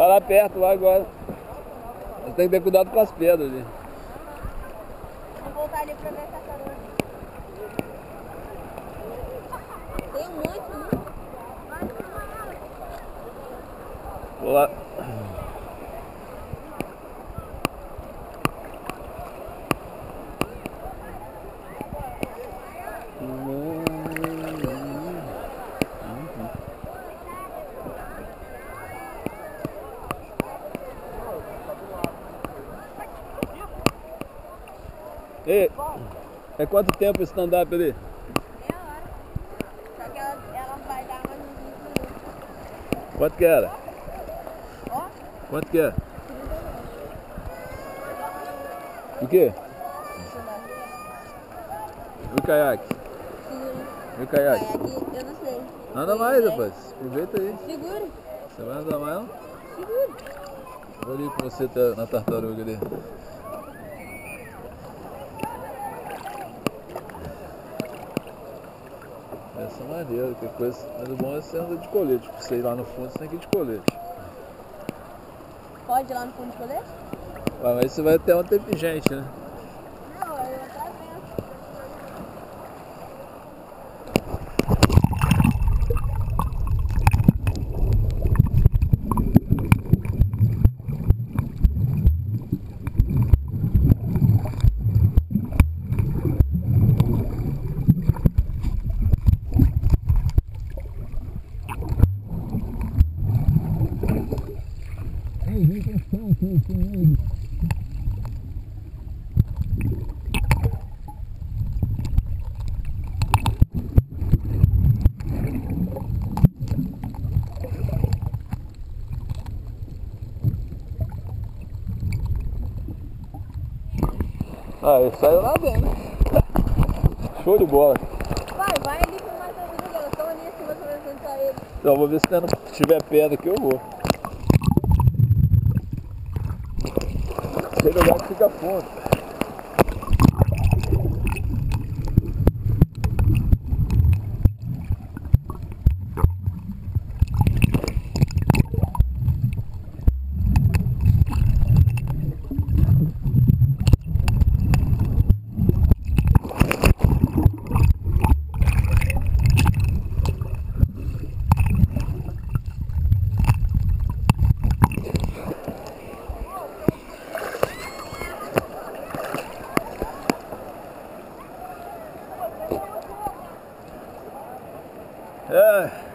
Vai lá perto, lá agora. Você tem que ter cuidado com as pedras ali. Vou voltar ali pra ver a tartaruga. Tem um monte, né? Vou lá. Ei, é quanto tempo esse stand-up ali? Meia hora. Só que ela vai dar mais uns 20 minutos. Quanto que era? Ó. Quanto que é? O quê? E o caiaque? Segura. E o caiaque? Aqui, eu não sei. Anda mais, rapaz. Aproveita aí. Segura. Você vai andar mais, não? Segura. Vou ali com você na tartaruga ali. Essa é maneira, que coisa. Mas o bom é você andar de colete. Pra você ir lá no fundo, você tem que ir de colete. Pode ir lá no fundo de colete? Ah, mas você vai ter uma tempo gente, né? Não, eu atravento. Ah, ele saiu lá dentro. Show de bola. Vai ali pro matadouro dele. Eu tô ali em cima pra apresentar ele. Então, vou ver se se tiver pedra aqui eu vou. Tem lugar que fica fundo. É.